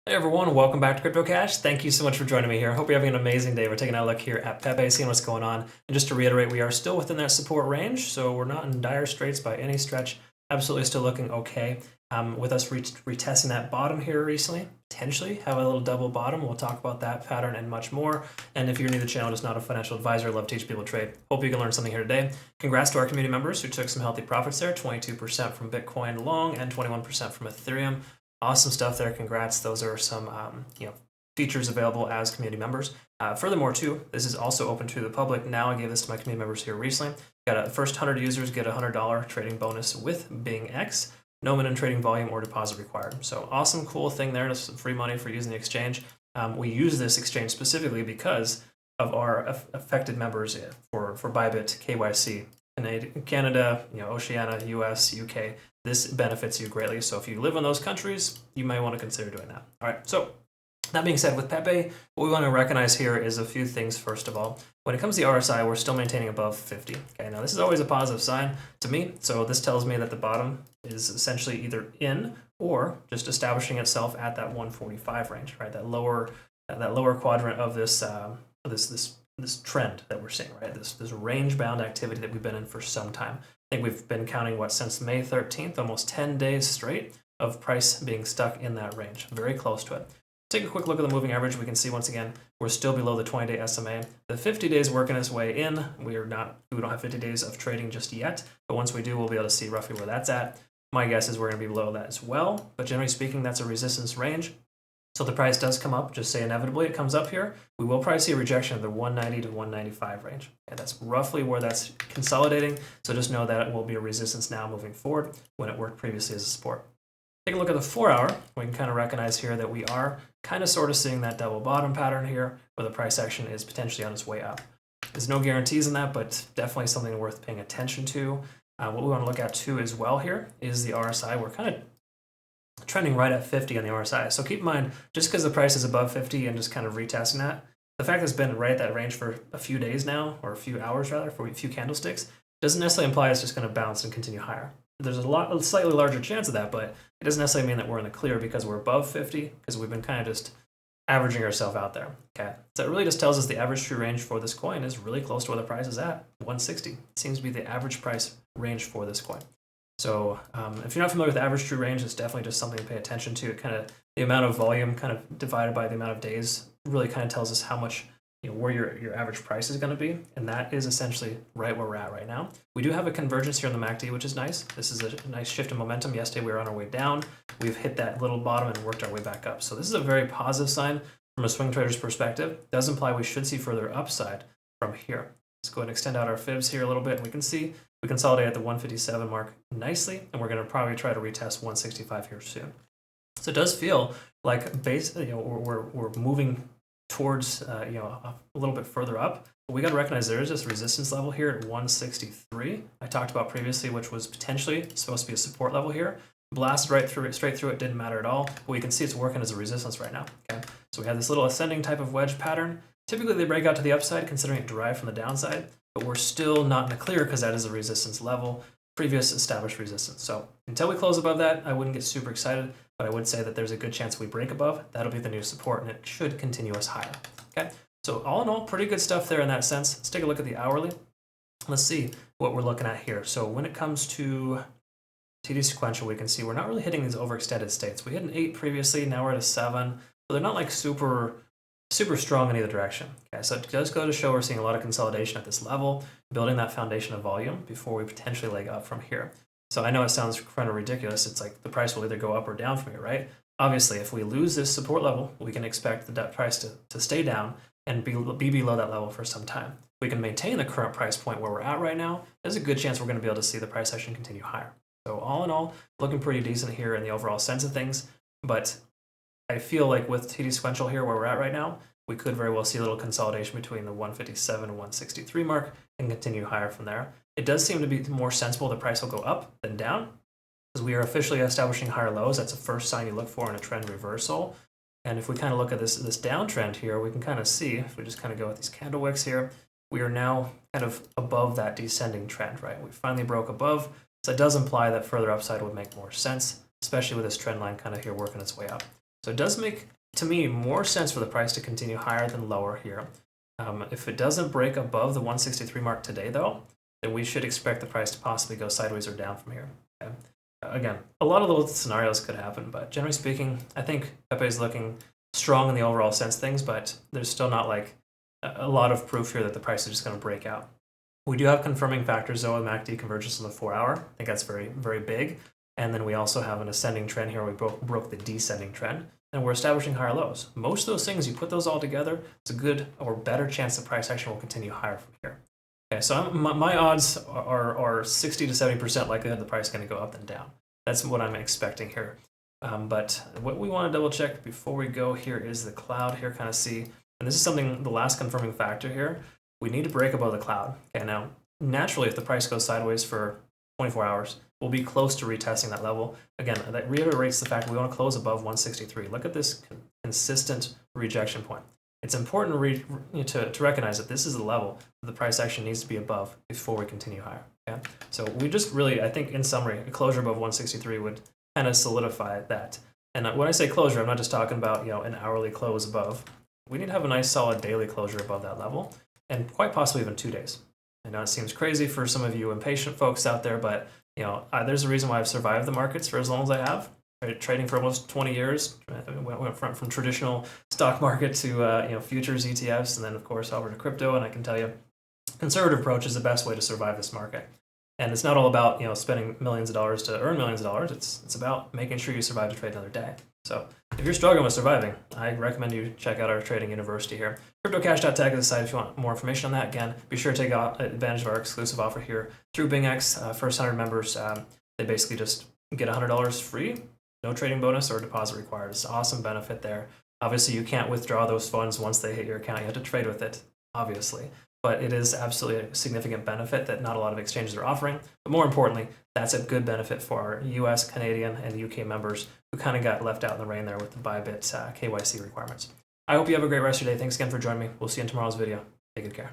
Hey everyone, welcome back to Crypto Cash. Thank you so much for joining me here. I hope you're having an amazing day. We're taking a look here at Pepe, seeing what's going on. And just to reiterate, we are still within that support range, so we're not in dire straits by any stretch. Absolutely still looking okay. With us retesting that bottom here recently, potentially have a little double bottom. We'll talk about that pattern and much more. And if you're new to the channel, just not a financial advisor, love to teach people to trade. Hope you can learn something here today. Congrats to our community members who took some healthy profits there, 22% from Bitcoin long and 21% from Ethereum. Awesome stuff there. Congrats. Those are some features available as community members. Furthermore, too, this is also open to the public. Now I gave this to my community members here recently. Got a first 100 users get a $100 trading bonus with BINGX. No minimum trading volume or deposit required. So awesome, cool thing there. That's some free money for using the exchange. We use this exchange specifically because of our affected members for Bybit, KYC, Canada, Oceania, US, UK. This benefits you greatly. So if you live in those countries, you might want to consider doing that. All right. So that being said, with Pepe, what we want to recognize here is a few things. First of all, when it comes to the RSI, we're still maintaining above 50. Okay. Now this is always a positive sign to me. So this tells me that the bottom is essentially either in or just establishing itself at that 145 range, right? That lower quadrant of this this trend that we're seeing, right? This range bound activity that we've been in for some time. I think we've been counting since May 13th, almost 10 days straight of price being stuck in that range, very close to it. Take a quick look at the moving average. We can see once again we're still below the 20-day SMA. The 50 days working its way in. We don't have 50 days of trading just yet, but once we do, we'll be able to see roughly where that's at. My guess is we're going to be below that as well, but generally speaking, that's a resistance range. So the price does come up, just say inevitably it comes up here. We will probably see a rejection of the 190 to 195 range. And that's roughly where that's consolidating. So just know that it will be a resistance now moving forward when it worked previously as a support. Take a look at the 4 hour. We can kind of recognize here that we are kind of sort of seeing that double bottom pattern here where the price action is potentially on its way up. There's no guarantees in that, but definitely something worth paying attention to. What we want to look at too as well here is the RSI. We're kind of trending right at 50 on the RSI. So keep in mind, just because the price is above 50 and just kind of retesting that, the fact that it's been right at that range for a few days now, or a few hours rather, for a few candlesticks, doesn't necessarily imply it's just going to bounce and continue higher. There's a slightly larger chance of that, but it doesn't necessarily mean that we're in the clear because we're above 50, because we've been kind of just averaging ourselves out there. Okay, so it really just tells us the average true range for this coin is really close to where the price is at, 160. It seems to be the average price range for this coin. So if you're not familiar with the average true range, it's definitely just something to pay attention to. It kind of, the amount of volume kind of divided by the amount of days really kind of tells us how much, where your average price is going to be. And that is essentially right where we're at right now. We do have a convergence here on the MACD, which is nice. This is a nice shift in momentum. Yesterday we were on our way down. We've hit that little bottom and worked our way back up. So this is a very positive sign from a swing trader's perspective. It does imply we should see further upside from here. Let's go ahead and extend out our fibs here a little bit. And we can see we consolidate at the 157 mark nicely, and we're going to probably try to retest 165 here soon. So it does feel like we're moving towards a little bit further up. But we got to recognize there is this resistance level here at 163. I talked about previously, which was potentially supposed to be a support level here. Blasted straight through it, didn't matter at all. But we can see it's working as a resistance right now. Okay, so we have this little ascending type of wedge pattern. Typically they break out to the upside, considering it derived from the downside. But we're still not in the clear because that is a resistance level, previous established resistance. So until we close above that, I wouldn't get super excited, but I would say that there's a good chance we break above. That'll be the new support, and it should continue us higher. Okay, so all in all, pretty good stuff there in that sense. Let's take a look at the hourly. Let's see what we're looking at here. So when it comes to TD sequential, we can see we're not really hitting these overextended states. We hit an 8 previously, now we're at a 7. So they're not like super strong in either direction. Okay, so it does go to show we're seeing a lot of consolidation at this level, building that foundation of volume before we potentially leg up from here. So I know it sounds kind of ridiculous. It's like the price will either go up or down from here, right? Obviously, if we lose this support level, we can expect the price to stay down and be below that level for some time. If we can maintain the current price point where we're at right now, there's a good chance we're going to be able to see the price action continue higher. So all in all, looking pretty decent here in the overall sense of things, but I feel like with TD sequential here where we're at right now, we could very well see a little consolidation between the 157 and 163 mark and continue higher from there. It does seem to be more sensible the price will go up than down because we are officially establishing higher lows. That's the first sign you look for in a trend reversal. And if we kind of look at this downtrend here, we can kind of see, if we just kind of go with these candle wicks here, we are now kind of above that descending trend, right? We finally broke above. So it does imply that further upside would make more sense, especially with this trend line kind of here working its way up. So it does make, to me, more sense for the price to continue higher than lower here. If it doesn't break above the 163 mark today, though, then we should expect the price to possibly go sideways or down from here. Okay? Again, a lot of little scenarios could happen, but generally speaking, I think Pepe is looking strong in the overall sense of things, but there's still not like a lot of proof here that the price is just going to break out. We do have confirming factors though with MACD convergence on the 4 hour. I think that's very, very big. And then we also have an ascending trend here. We broke the descending trend, and we're establishing higher lows. Most of those things, you put those all together, it's a good or better chance the price action will continue higher from here. Okay, so my odds are 60 to 70% likelihood the price is going to go up and down. That's what I'm expecting here. But what we want to double check before we go here is the cloud here, kind of see, and this is something, the last confirming factor here, we need to break above the cloud. Okay, now, naturally, if the price goes sideways for 24 hours, we'll be close to retesting that level. Again, that reiterates the fact that we want to close above 163. Look at this consistent rejection point. It's important to recognize that this is the level that the price action needs to be above before we continue higher. Okay? So we just really, I think in summary, a closure above 163 would kind of solidify that. And when I say closure, I'm not just talking about an hourly close above. We need to have a nice solid daily closure above that level, and quite possibly even 2 days. I know it seems crazy for some of you impatient folks out there, but there's a reason why I've survived the markets for as long as I have. Right? Trading for almost 20 years, went from traditional stock market to futures, ETFs, and then of course over to crypto. And I can tell you, conservative approach is the best way to survive this market. And it's not all about spending millions of dollars to earn millions of dollars. It's about making sure you survive to trade another day. So if you're struggling with surviving, I recommend you check out our trading university here. CryptoCash.tech is the site if you want more information on that. Again, be sure to take advantage of our exclusive offer here through BINGX. First 100 members, they basically just get $100 free, no trading bonus or deposit required. It's an awesome benefit there. Obviously, you can't withdraw those funds once they hit your account. You have to trade with it, obviously. But it is absolutely a significant benefit that not a lot of exchanges are offering. But more importantly, that's a good benefit for our US, Canadian, and UK members who kind of got left out in the rain there with the Bybit KYC requirements. I hope you have a great rest of your day. Thanks again for joining me. We'll see you in tomorrow's video. Take good care.